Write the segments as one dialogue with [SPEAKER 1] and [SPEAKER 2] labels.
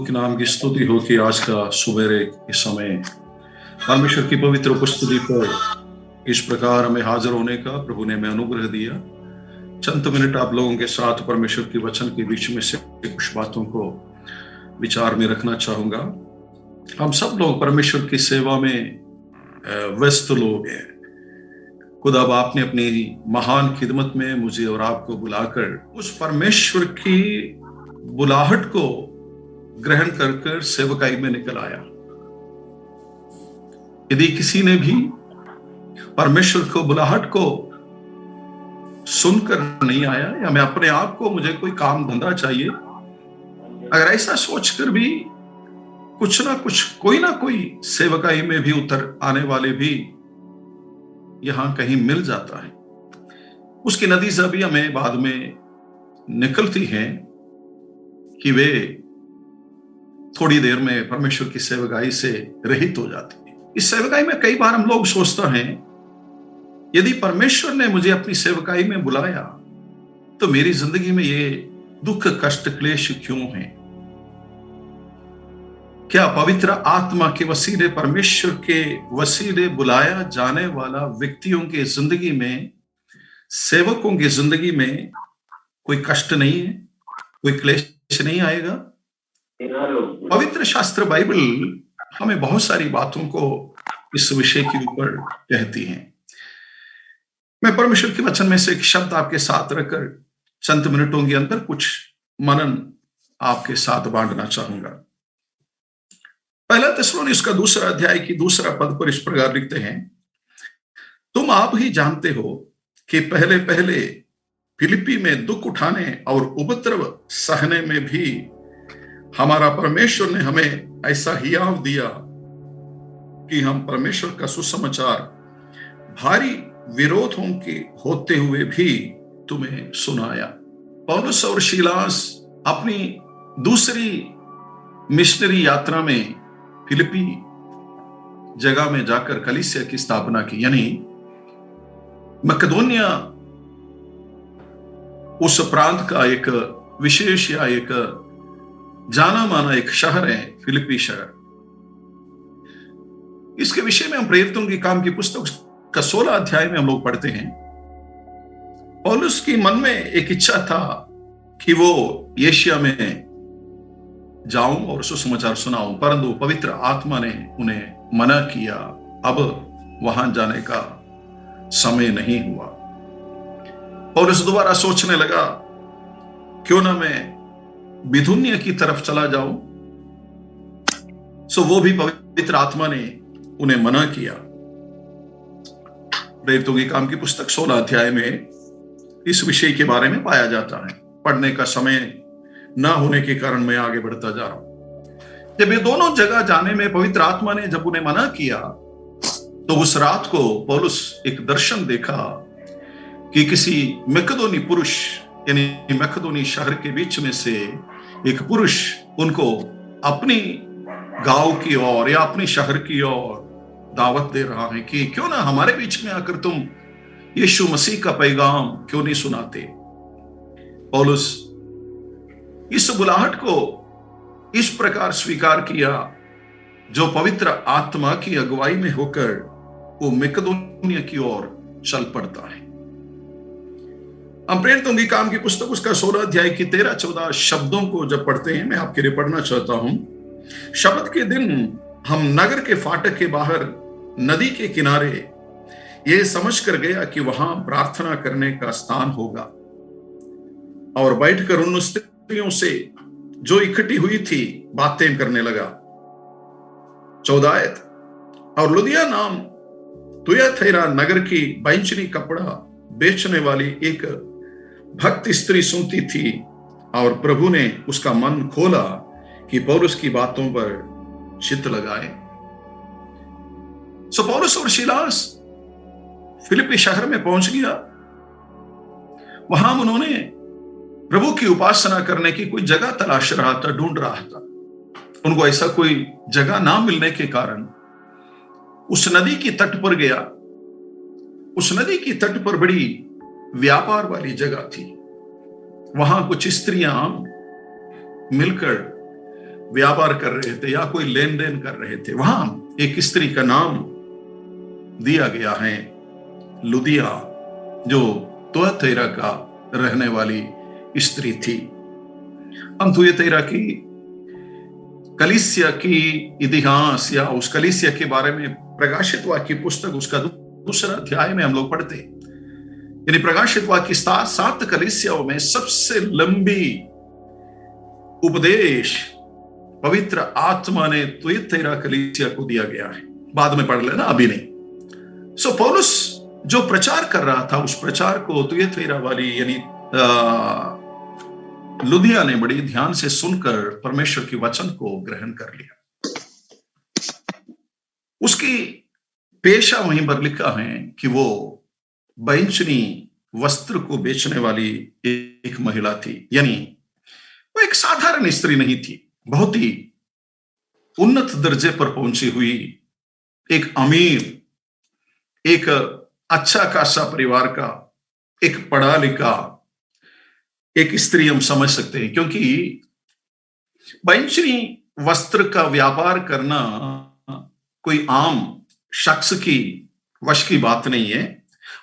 [SPEAKER 1] के नाम की स्तुति हो कि आज का सुबेरे के समय परमेश्वर की पवित्र उपस्थिति पर इस प्रकार हमें हाजिर होने का प्रभु ने हमें अनुग्रह दिया। चंद मिनट आप लोगों के साथ परमेश्वर के वचन के बीच में से कुछ बातों को विचार में रखना चाहूंगा। हम सब लोग परमेश्वर की सेवा में व्यस्त लोग हैं। खुदा आपने अपनी महान खिदमत में मुझे और आपको बुलाकर उस परमेश्वर की बुलाहट को ग्रहण कर सेवकाई में निकल आया। यदि किसी ने भी परमेश्वर को बुलाहट को सुनकर नहीं आया या मैं अपने आप को मुझे कोई काम धंधा चाहिए, अगर ऐसा सोचकर भी कुछ ना कुछ कोई ना कोई सेवकाई में भी उतर आने वाले भी यहां कहीं मिल जाता है, उसकी नतीजा भी हमें बाद में निकलती है कि वे थोड़ी देर में परमेश्वर की सेवकाई से रहित हो जाती है। इस सेवकाई में कई बार हम लोग सोचते हैं, यदि परमेश्वर ने मुझे अपनी सेवकाई में बुलाया तो मेरी जिंदगी में ये दुख कष्ट क्लेश क्यों है? क्या पवित्र आत्मा के वसीले, परमेश्वर के वसीले बुलाया जाने वाला व्यक्तियों के जिंदगी में, सेवकों की जिंदगी में कोई कष्ट नहीं है, कोई क्लेश नहीं आएगा? पवित्र शास्त्र बाइबल हमें बहुत सारी बातों को इस विषय के ऊपर कहती है। मैं परमेश्वर के वचन में से एक शब्द आपके साथ रखकर चंद मिनटों के अंदर कुछ मनन आपके साथ बांटना चाहूंगा। पहला थिस्सलुनीक का 2 अध्याय की 2 पद पर इस प्रकार लिखते हैं, तुम आप ही जानते हो कि पहले पहले फिलिप्पी में दुख उठाने और उपद्रव सहने में भी हमारा परमेश्वर ने हमें ऐसा हियाव दिया कि हम परमेश्वर का सुसमाचार भारी विरोधों के होते हुए भी तुम्हें सुनाया। पौलुस और सीलास अपनी दूसरी मिशनरी यात्रा में फिलिप्पी जगह में जाकर कलीसिया की स्थापना की, यानी मकदोनिया उस प्रांत का एक विशेष या एक जाना माना एक शहर है फिलिप्पी शहर। इसके विषय में हम प्रेरितों की काम की पुस्तक का 16 अध्याय में हम लोग पढ़ते हैं। पौलुस की मन में एक इच्छा था कि वो एशिया में जाऊं और सुसमाचार सुनाऊं, परंतु पवित्र आत्मा ने उन्हें मना किया। अब वहां जाने का समय नहीं हुआ। पौलुस दोबारा सोचने लगा, क्यों ना मैं बिथुनिया की तरफ चला जाऊं। सो वो भी पवित्र आत्मा ने उन्हें मना किया। प्रेरितों की काम की पुस्तक 16 अध्याय में इस विषय के बारे में पाया जाता है। पढ़ने का समय ना होने के कारण मैं आगे बढ़ता जा रहा हूं। जब ये दोनों जगह जाने में पवित्र आत्मा ने जब उन्हें मना किया, तो उस रात को पौलुस एक दर्शन देखा कि किसी मकदोनी पुरुष, यानी मकदोनी शहर के बीच में से एक पुरुष उनको अपनी गांव की ओर या अपनी शहर की ओर दावत दे रहा है कि क्यों ना हमारे बीच में आकर तुम यीशु मसीह का पैगाम क्यों नहीं सुनाते। पौलुस इस बुलाहट को इस प्रकार स्वीकार किया जो पवित्र आत्मा की अगुवाई में होकर वो मकदोनिया की ओर चल पड़ता है। हम प्रेरितों की काम की पुस्तक उसका 16 अध्याय की 13-14 शब्दों को जब पढ़ते हैं, मैं आपके लिए पढ़ना चाहता हूं। शब्द के दिन हम नगर के फाटक के बाहर नदी के किनारे ये समझ कर गया कि वहां प्रार्थना करने का स्थान होगा, और बैठकर उन स्त्रियों से जो इकट्ठी हुई थी बातें करने लगा। 14 आयत, और लुदिया नाम तुयाथैरा नगर की बैंचनी कपड़ा बेचने वाली एक भक्त स्त्री सुनती थी, और प्रभु ने उसका मन खोला कि पौलुस की बातों पर चित्त लगाए। सो पौलुस और सीलास फिलिप्पी शहर में पहुंच गया। वहां उन्होंने प्रभु की उपासना करने की कोई जगह तलाश रहा था, ढूंढ रहा था। उनको ऐसा कोई जगह ना मिलने के कारण उस नदी की तट पर गया। उस नदी की तट पर बड़ी व्यापार वाली जगह थी। वहां कुछ स्त्रियां मिलकर व्यापार कर रहे थे या कोई लेन देन कर रहे थे, वहां एक स्त्री का नाम दिया गया है लुदिया, जो तुअतैरा का रहने वाली स्त्री थी। हम तुअतैरा की कलीसिया की इतिहास या उस कलीसिया के बारे में प्रकाशित वाक्य की पुस्तक उसका दूसरा अध्याय में हम लोग पढ़ते, यानी प्रकाशित वाक्य की 7 कलीसियाओं में सबसे लंबी उपदेश पवित्र आत्मा ने तुअतैरा कलीसिया को दिया गया है। बाद में पढ़ लेना, अभी नहीं। सो पौलुस जो प्रचार कर रहा था, उस प्रचार को तुअतैरा वाली यानी लुदिया ने बड़ी ध्यान से सुनकर परमेश्वर के वचन को ग्रहण कर लिया। उसकी पेशा वहीं पर लिखा है कि वो बैंचनी वस्त्र को बेचने वाली एक महिला थी, यानी वो एक साधारण स्त्री नहीं थी, बहुत ही उन्नत दर्जे पर पहुंची हुई एक अमीर, एक अच्छा खासा परिवार का एक पढ़ा लिखा एक स्त्री हम समझ सकते हैं, क्योंकि बैंचनी वस्त्र का व्यापार करना कोई आम शख्स की वश की बात नहीं है,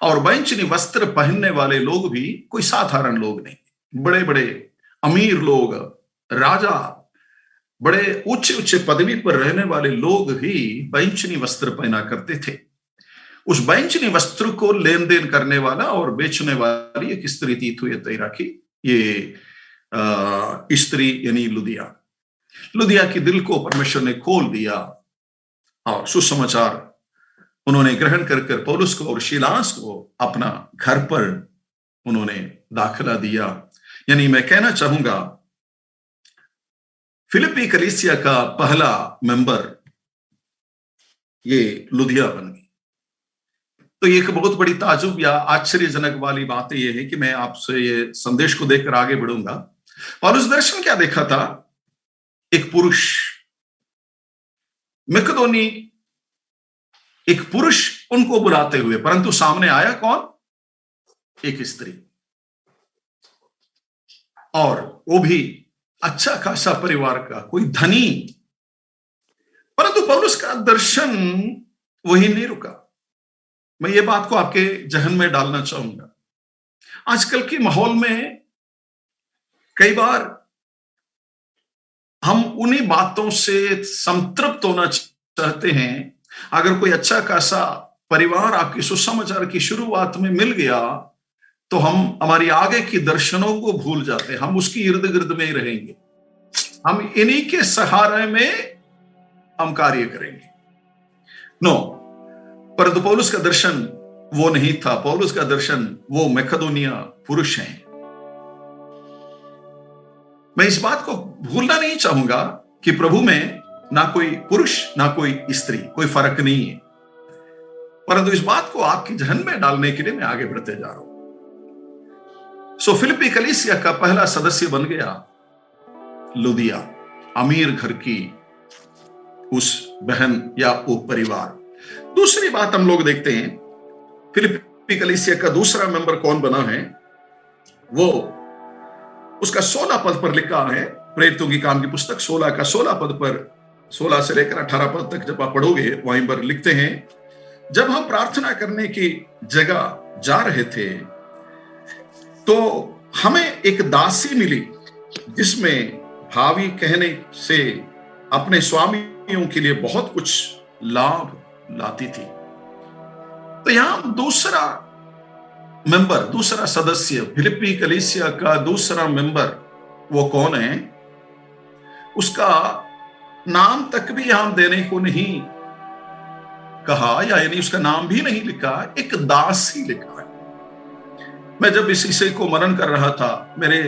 [SPEAKER 1] और बैंचनी वस्त्र पहनने वाले लोग भी कोई साधारण लोग नहीं, बड़े बड़े अमीर लोग, राजा, बड़े ऊंचे ऊंचे पदवी पर रहने वाले लोग भी बैंचनी वस्त्र पहना करते थे। उस बैंचनी वस्त्र को लेन देन करने वाला और बेचने वाली एक स्त्री थी तुअतैरा की, ये स्त्री यानी लुदिया की दिल को परमेश्वर ने खोल दिया और सुसमाचार उन्होंने ग्रहण कर पौलुस को और शीलास को अपना घर पर उन्होंने दाखिला दिया। यानी मैं कहना चाहूंगा फिलिप्पी कलीसिया का पहला मेंबर ये लुदिया बन गई। तो एक बहुत बड़ी ताजुब या आश्चर्यजनक वाली बात यह है कि मैं आपसे ये संदेश को देखकर आगे बढ़ूंगा। पौलुस दर्शन क्या देखा था? एक पुरुष, मकेदोनी एक पुरुष उनको बुलाते हुए, परंतु सामने आया कौन? एक स्त्री, और वो भी अच्छा खासा परिवार का, कोई धनी। परंतु पौलुस का दर्शन वही नहीं रुका। मैं ये बात को आपके जहन में डालना चाहूंगा। आजकल के माहौल में कई बार हम उन्हीं बातों से संतृप्त होना चाहते हैं। अगर कोई अच्छा खासा परिवार आपके सुसमाचार की शुरुआत में मिल गया तो हम हमारी आगे की दर्शनों को भूल जाते हैं, हम उसकी इर्द गिर्द में ही रहेंगे, हम इन्हीं के सहारे में हम कार्य करेंगे। नो, परंतु पौलुस का दर्शन वो नहीं था। पौलुस का दर्शन वो मकेदोनिया पुरुष हैं। मैं इस बात को भूलना नहीं चाहूंगा कि प्रभु में ना कोई पुरुष ना कोई स्त्री, कोई फर्क नहीं है। परंतु इस बात को आपके जहन में डालने के लिए मैं आगे बढ़ते जा रहा हूं। सो फिलिप्पी कलीसिया का पहला सदस्य बन गया लुदिया, अमीर घर की उस बहन या वो परिवार। दूसरी बात हम लोग देखते हैं, फिलिप्पी कलीसिया का दूसरा मेंबर कौन बना है? वो उसका 16 पद पर लिखा है, प्रेरितों की काम की पुस्तक 16 का 16 पद पर, 16 से लेकर 18 पद तक जब आप पढ़ोगे वहीं पर लिखते हैं, जब हम प्रार्थना करने की जगह जा रहे थे तो हमें एक दासी मिली जिसमें भावी कहने से अपने स्वामियों के लिए बहुत कुछ लाभ लाती थी। तो यहां दूसरा मेंबर, दूसरा सदस्य, फिलिप्पी कलीसिया का दूसरा मेंबर वो कौन है? उसका नाम तक भी यहां देने को नहीं कहा, या यानी उसका नाम भी नहीं लिखा, एक दासी लिखा है। मैं जब इस विषय को मनन कर रहा था, मेरे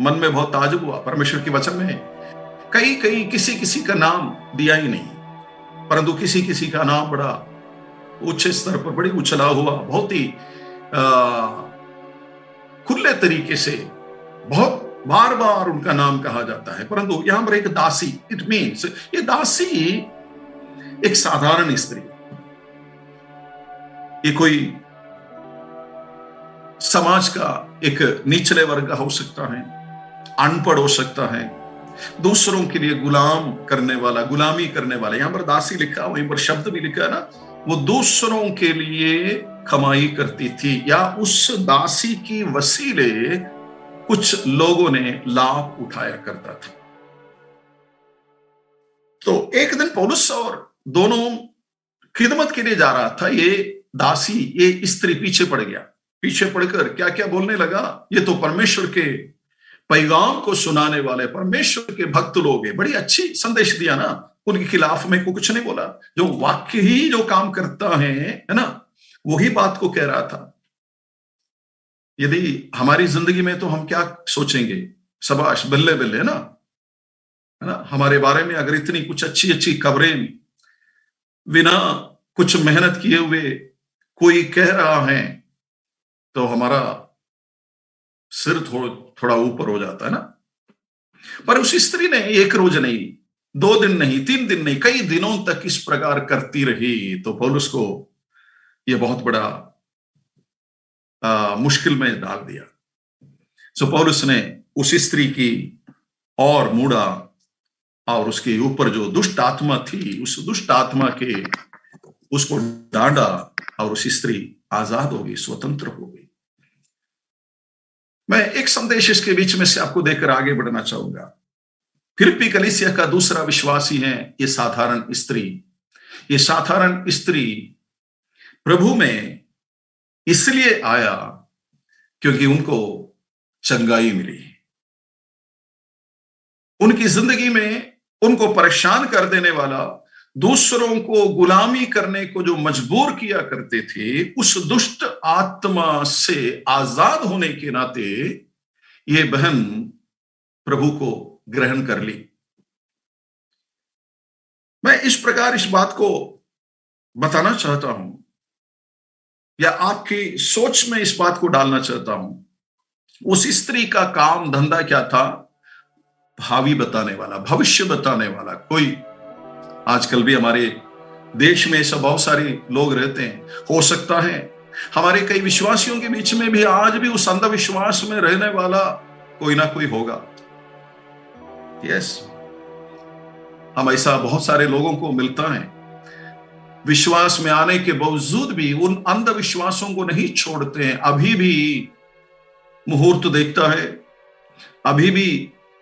[SPEAKER 1] मन में बहुत ताज्जुब हुआ। परमेश्वर के वचन में कई कई किसी किसी का नाम दिया ही नहीं, परंतु किसी किसी का नाम बड़ा उच्च स्तर पर, बड़ी उछला हुआ, बहुत ही खुले तरीके से बहुत बार बार उनका नाम कहा जाता है। परंतु यहां पर एक दासी, इट मीन्स ये दासी एक साधारण स्त्री, ये कोई समाज का एक निचले वर्ग का हो सकता है, अनपढ़ हो सकता है, दूसरों के लिए गुलाम करने वाला, गुलामी करने वाला। यहां पर दासी लिखा, वहीं पर शब्द भी लिखा है ना, वो दूसरों के लिए कमाई करती थी, या उस दासी की वसीले कुछ लोगों ने लाभ उठाया करता था। तो एक दिन पौलुस और दोनों खिदमत के लिए जा रहा था। ये दासी, ये स्त्री पीछे पड़ गया। पीछे पड़कर क्या क्या बोलने लगा, ये तो परमेश्वर के पैगाम को सुनाने वाले परमेश्वर के भक्त लोग हैं। बड़ी अच्छी संदेश दिया ना, उनके खिलाफ में कुछ नहीं बोला। जो वाक्य ही जो काम करता है ना, वही बात को कह रहा था। यदि हमारी जिंदगी में तो हम क्या सोचेंगे, शाबाश, बल्ले बल्ले, है ना, हमारे बारे में अगर इतनी कुछ अच्छी अच्छी खबरें बिना कुछ मेहनत किए हुए कोई कह रहा है, तो हमारा सिर थोड़ा ऊपर हो जाता है ना। पर उस स्त्री ने एक रोज नहीं, 2 दिन नहीं, 3 दिन नहीं, कई दिनों तक इस प्रकार करती रही। तो पौलुस को यह बहुत बड़ा मुश्किल में डाल दिया। सो पौलुस ने उस स्त्री की और मुड़ा, और उसके ऊपर जो दुष्ट आत्मा थी, उस दुष्ट आत्मा के उसको डांटा, और उस स्त्री आजाद हो गई, स्वतंत्र हो गई। मैं एक संदेश इसके बीच में से आपको देकर आगे बढ़ना चाहूंगा। फिलिप्पी कलीसिया का दूसरा विश्वासी है ये साधारण स्त्री। ये साधारण स्त्री प्रभु में इसलिए आया क्योंकि उनको चंगाई मिली। उनकी जिंदगी में उनको परेशान कर देने वाला, दूसरों को गुलामी करने को जो मजबूर किया करते थे, उस दुष्ट आत्मा से आजाद होने के नाते ये बहन प्रभु को ग्रहण कर ली। मैं इस प्रकार इस बात को बताना चाहता हूं, या आपकी सोच में इस बात को डालना चाहता हूं। उस स्त्री का काम धंधा क्या था? भावी बताने वाला, भविष्य बताने वाला। कोई आजकल भी हमारे देश में ऐसा बहुत सारे लोग रहते हैं। हो सकता है हमारे कई विश्वासियों के बीच में भी आज भी उस अंधविश्वास में रहने वाला कोई ना कोई होगा। यस, हम ऐसा बहुत सारे लोगों को मिलता है, विश्वास में आने के बावजूद भी उन अंधविश्वासों को नहीं छोड़ते हैं। अभी भी मुहूर्त देखता है, अभी भी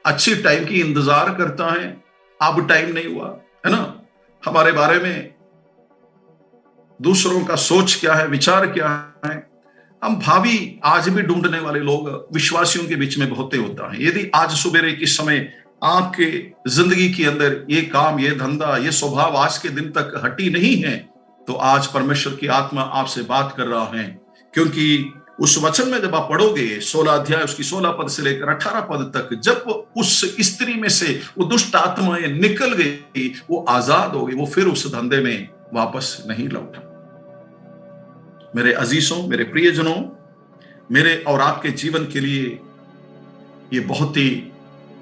[SPEAKER 1] अच्छी टाइम की इंतजार करता है, अब टाइम नहीं हुआ, है ना। हमारे बारे में दूसरों का सोच क्या है, विचार क्या है, हम भावी आज भी ढूंढने वाले लोग विश्वासियों के बीच में बहुत होता है। यदि आज सुबेरे के समय आपके जिंदगी के अंदर ये काम, ये धंधा, ये स्वभाव आज के दिन तक हटी नहीं है, तो आज परमेश्वर की आत्मा आपसे बात कर रहा है। क्योंकि उस वचन में जब आप पढ़ोगे 16 अध्याय उसकी 16 पद से लेकर 18 पद तक, जब उस स्त्री में से वो दुष्ट आत्माएं निकल गई, वो आजाद हो गई, वो फिर उस धंधे में वापस नहीं लौटा। मेरे अजीजों, मेरे प्रियजनों, मेरे और आपके जीवन के लिए ये बहुत ही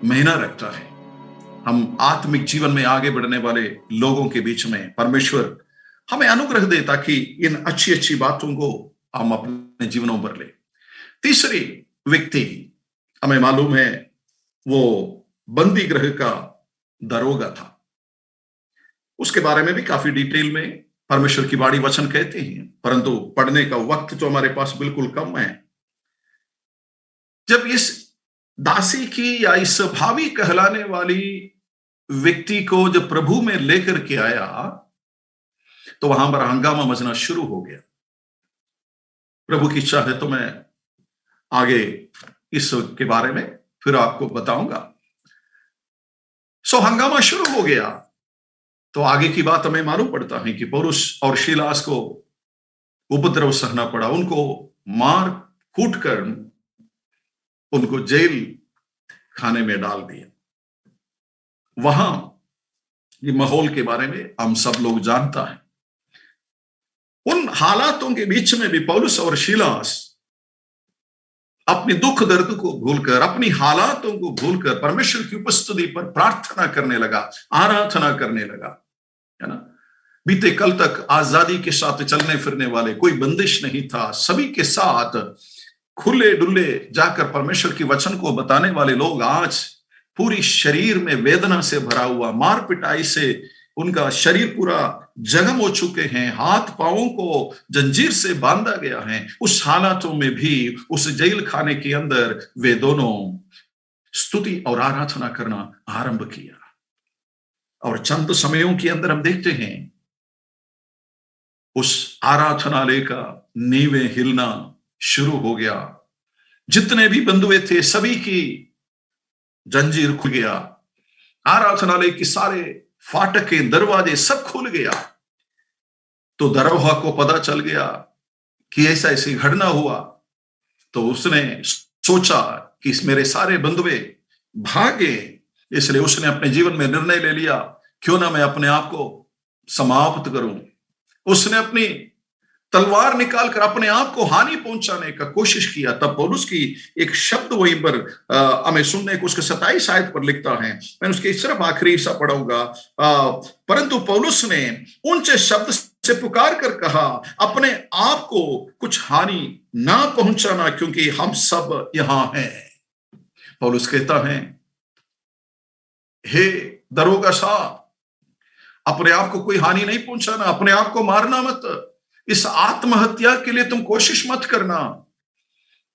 [SPEAKER 1] मायना रखता है। हम आत्मिक जीवन में आगे बढ़ने वाले लोगों के बीच में परमेश्वर हमें अनुग्रह दे, ताकि इन अच्छी अच्छी बातों को हम अपने जीवनों पर ले। तीसरी व्यक्ति हमें मालूम है, वो बंदी गृह का दरोगा था। उसके बारे में भी काफी डिटेल में परमेश्वर की वाणी वचन कहते हैं, परंतु पढ़ने का वक्त तो हमारे पास बिल्कुल कम है। जब इस दासी की या इस भावी कहलाने वाली व्यक्ति को जब प्रभु में लेकर के आया, तो वहां पर हंगामा मचना शुरू हो गया। प्रभु की इच्छा है तो मैं आगे इसके बारे में फिर आपको बताऊंगा। हंगामा शुरू हो गया, तो आगे की बात हमें मालूम पड़ता है कि पौलुस और शीलास को उपद्रव सहना पड़ा। उनको मार कूट कर उनको जेल खाने में डाल दिया। वहां ये माहौल के बारे में हम सब लोग जानता है। उन हालातों के बीच में भी पौलुस और शीलास अपनी दुख दर्द को भूलकर, अपनी हालातों को भूलकर परमेश्वर की उपस्थिति पर प्रार्थना करने लगा, आराधना करने लगा, है ना। बीते कल तक आजादी के साथ चलने फिरने वाले, कोई बंदिश नहीं था, सभी के साथ खुले डुल्ले जाकर परमेश्वर की वचन को बताने वाले लोग आज पूरी शरीर में वेदना से भरा हुआ, मार पिटाई से उनका शरीर पूरा जख्म हो चुके हैं, हाथ पांवों को जंजीर से बांधा गया है। उस हालातों में भी उस जेल खाने के अंदर वे दोनों स्तुति और आराधना करना आरंभ किया। और चंद समयों के अंदर हम देखते हैं उस आराधनालय का नींवें हिलना शुरू हो गया। जितने भी बंधुए थे सभी की जंजीर खुल गया। आराधनालय के सारे फाटके, दरवाजे सब खुल गया। तो दरोहा को पता चल गया कि ऐसा ऐसी घटना हुआ। तो उसने सोचा कि मेरे सारे बंधुए भागे, इसलिए उसने अपने जीवन में निर्णय ले लिया, क्यों ना मैं अपने आप को समाप्त करूं। उसने अपनी तलवार निकालकर अपने आप को हानि पहुंचाने का कोशिश किया। तब पौलुस की एक शब्द वहीं पर हमें सुनने को उसके 27 आयत पर लिखता है। मैं उसके सिर्फ आखिरी हिस्सा पढ़ूंगा। परंतु पौलुस ने ऊंचे शब्द से पुकार कर कहा, अपने आप को कुछ हानि ना पहुंचाना, क्योंकि हम सब यहां हैं। पौलुस कहता है, हे दरोगा साहब, अपने आप को कोई हानि नहीं पहुंचाना, अपने आप को मारना मत। इस आत्महत्या के लिए तुम कोशिश मत करना।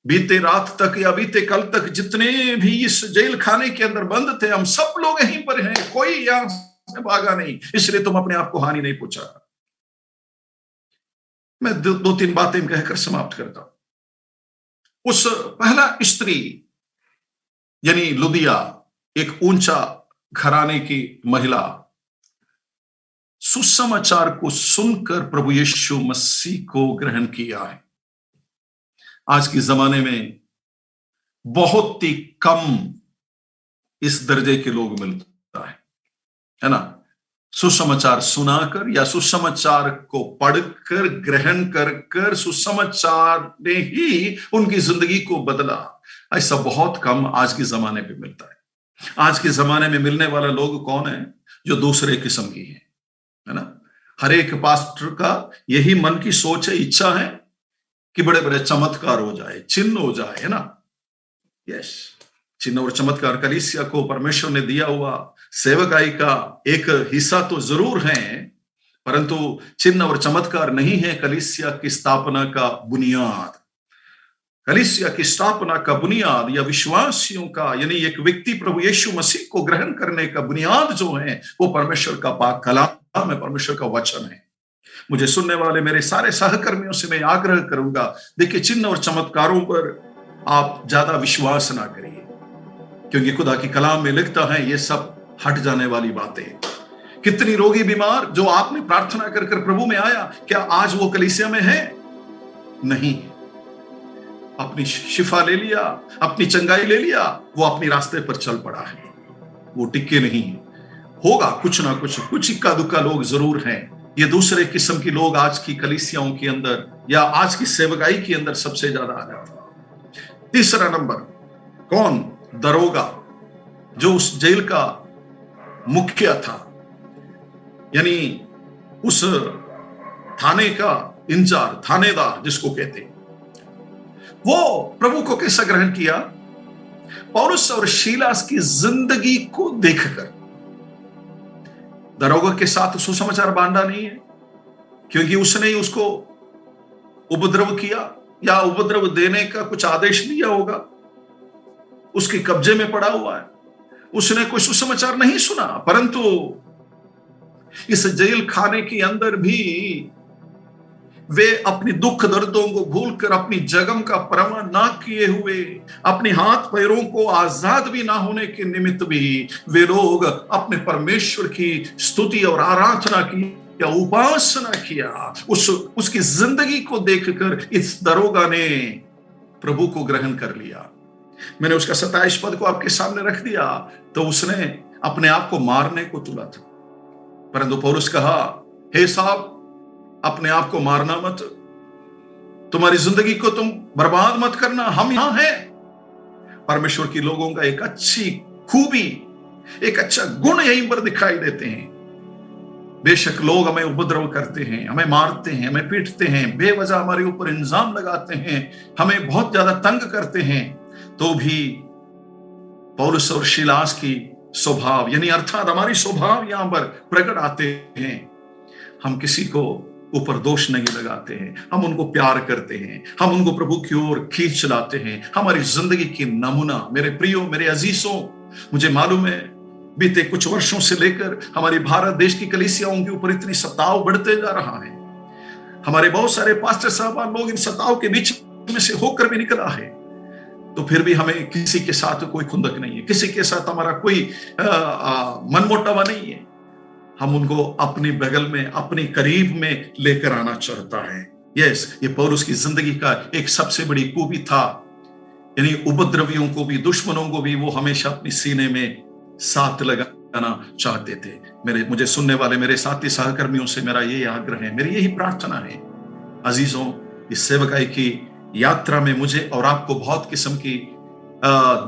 [SPEAKER 1] बीते रात तक या बीते कल तक जितने भी इस जेल खाने के अंदर बंद थे, हम सब लोग यहीं पर हैं, कोई यहां से भागा नहीं, इसलिए तुम अपने आप को हानि नहीं पहुंचा। मैं दो तीन बातें कहकर समाप्त करता हूं। उस पहला स्त्री यानी लुदिया, एक ऊंचा घराने की महिला, सुसमाचार को सुनकर प्रभु यीशु मसीह को ग्रहण किया है। आज के जमाने में बहुत ही कम इस दर्जे के लोग मिलता है ना। सुसमाचार सुनाकर या सुसमाचार को पढ़कर ग्रहण कर सुसमाचार ने ही उनकी जिंदगी को बदला, ऐसा बहुत कम आज के जमाने पे मिलता है। आज के जमाने में मिलने वाला लोग कौन है? जो दूसरे किस्म की है ना। हर एक पास्टर का यही मन की सोच है, इच्छा है कि बड़े बड़े चमत्कार हो जाए, चिन्ह हो जाए, है ना। यस, चिन्ह और चमत्कार कलीसिया को परमेश्वर ने दिया हुआ सेवकाई का एक हिस्सा तो जरूर है, परंतु चिन्ह और चमत्कार नहीं है कलीसिया की स्थापना का बुनियाद। कलीसिया की स्थापना का बुनियाद या विश्वासियों का यानी एक व्यक्ति प्रभु यीशु मसीह को ग्रहण करने का बुनियाद जो है वो परमेश्वर का पाक कलाम है, परमेश्वर का वचन है। मुझे सुनने वाले मेरे सारे सहकर्मियों से मैं आग्रह करूंगा, देखिए चिन्ह और चमत्कारों पर आप ज्यादा विश्वास ना करिए, क्योंकि खुदा की कलाम में लिखता है ये सब हट जाने वाली बातें। कितनी रोगी बीमार जो आपने प्रार्थना कर कर प्रभु में आया, क्या आज वो कलीसिया में है? नहीं। अपनी शिफा ले लिया, अपनी चंगाई ले लिया, वो अपनी रास्ते पर चल पड़ा है, वो टिके नहीं। होगा कुछ ना कुछ इक्का दुक्का लोग जरूर हैं। ये दूसरे किस्म की लोग आज की कलीसियाओं के अंदर या आज की सेवकाई के अंदर सबसे ज्यादा आ जाते हैं। तीसरा नंबर कौन? दरोगा, जो उस जेल का मुखिया था, यानी उस थाने का इंचार्ज, थानेदार जिसको कहते हैं। वो प्रभु को कैसा ग्रहण किया? पौलुस और शीलास की जिंदगी को देखकर। दरोगा के साथ सुसमाचार बांधा नहीं है, क्योंकि उसने ही उसको उपद्रव किया या उपद्रव देने का कुछ आदेश दिया होगा, उसके कब्जे में पड़ा हुआ है, उसने कोई सुसमाचार नहीं सुना। परंतु इस जेल खाने के अंदर भी वे अपनी दुख दर्दों को भूलकर, अपनी जगम का परवाह ना किए हुए, अपने हाथ पैरों को आजाद भी ना होने के निमित्त भी वे लोग अपने परमेश्वर की स्तुति और आराधना की या उपासना किया। उसकी जिंदगी को देखकर इस दरोगा ने प्रभु को ग्रहण कर लिया। मैंने उसका 27 पद को आपके सामने रख दिया। तो उसने अपने आप को मारने को तुला था, परंतु पौलुस कहा, हे साहब, अपने आप को मारना मत, तुम्हारी जिंदगी को तुम बर्बाद मत करना, हम यहां हैं। परमेश्वर की लोगों का एक अच्छी खूबी, एक अच्छा गुण यहीं पर दिखाई देते हैं। बेशक लोग हमें उपद्रव करते हैं, हमें मारते हैं, हमें पीटते हैं, बेवजह हमारे ऊपर इल्जाम लगाते हैं, हमें बहुत ज्यादा तंग करते हैं, तो भी पौलुस और शिलास की स्वभाव यानी अर्थात हमारी स्वभाव यहां पर प्रकट आते हैं। हम किसी को ऊपर दोष नहीं लगाते हैं, हम उनको प्यार करते हैं, हम उनको प्रभु की ओर खींच लाते हैं। हमारी जिंदगी की नमूना, मेरे प्रियो, मेरे अजीजों, मुझे मालूम है बीते कुछ वर्षों से लेकर हमारी भारत देश की कलीसियाओं के ऊपर इतनी सताव बढ़ते जा रहा है। हमारे बहुत सारे पास्टर साहबान लोग इन सताव के बीच में से होकर भी निकला है, तो फिर भी हमें किसी के साथ कोई खुंदक नहीं है, किसी के साथ हमारा कोई मनमुटावा नहीं है। हम उनको अपने बगल में, अपने करीब में लेकर आना चाहता है। यस, ये पौलुस की जिंदगी का एक सबसे बड़ी खूबी था, यानी उपद्रवियों को भी, दुश्मनों को भी वो हमेशा अपने सीने में साथ लगाना चाहते थे। मुझे सुनने वाले मेरे साथी सहकर्मियों से मेरा यही आग्रह है, मेरी यही प्रार्थना है। अजीजों, इस सेवकाई की यात्रा में मुझे और आपको बहुत किस्म की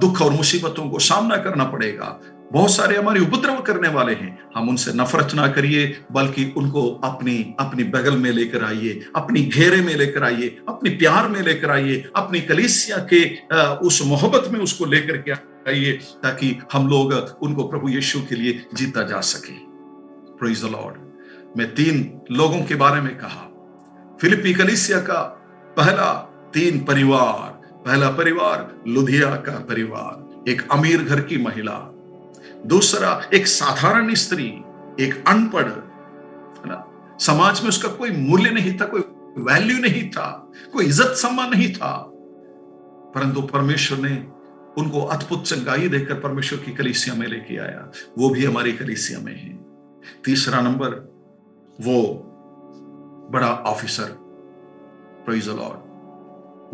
[SPEAKER 1] दुख और मुसीबतों को सामना करना पड़ेगा। बहुत सारे हमारी उपद्रव करने वाले हैं, हम उनसे नफरत ना करिए, बल्कि उनको अपनी बगल में लेकर आइए, अपनी घेरे में लेकर आइए, अपनी प्यार में लेकर आइए, अपनी कलीसिया के उस मोहब्बत में उसको लेकर के आइए, ताकि हम लोग उनको प्रभु यीशु के लिए जीता जा सके। Praise the Lord. मैं 3 लोगों के बारे में कहा। फिलिप्पी कलीसिया का पहला 3 परिवार। पहला परिवार लुदिया का परिवार, एक अमीर घर की महिला। दूसरा एक साधारण स्त्री, एक अनपढ़, है ना, समाज में उसका कोई मूल्य नहीं था, कोई वैल्यू नहीं था, कोई इज्जत सम्मान नहीं था, परंतु परमेश्वर ने उनको अद्भुत चंगाई देकर परमेश्वर की कलीसिया में लेके आया। वो भी हमारी कलीसिया में है। तीसरा नंबर, वो बड़ा ऑफिसर, प्रेज द लॉर्ड,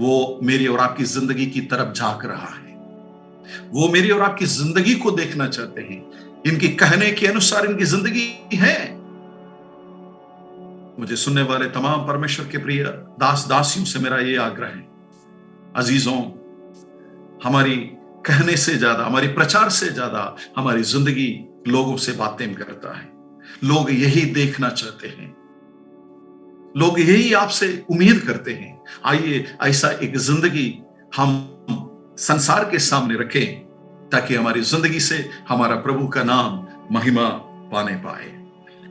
[SPEAKER 1] वो मेरी और आपकी जिंदगी की तरफ झांक रहा है। वो मेरी और आपकी जिंदगी को देखना चाहते हैं। इनके कहने के अनुसार इनकी जिंदगी है। मुझे सुनने वाले तमाम परमेश्वर के प्रिय दास दासियों से मेरा ये आग्रह है, अजीजों, हमारी कहने से ज्यादा, हमारी प्रचार से ज्यादा हमारी जिंदगी लोगों से बातें करता है। लोग यही देखना चाहते हैं, लोग यही आपसे उम्मीद करते हैं। आइए ऐसा एक जिंदगी हम संसार के सामने रखें, ताकि हमारी जिंदगी से हमारा प्रभु का नाम महिमा पाने पाए।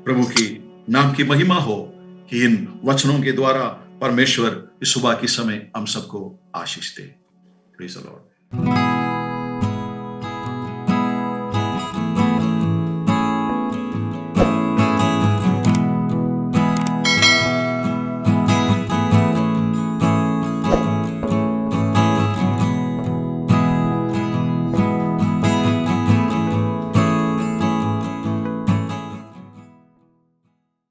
[SPEAKER 1] प्रभु की नाम की महिमा हो कि इन वचनों के द्वारा परमेश्वर इस सुबह के समय हम सबको आशीष दे। Praise the Lord.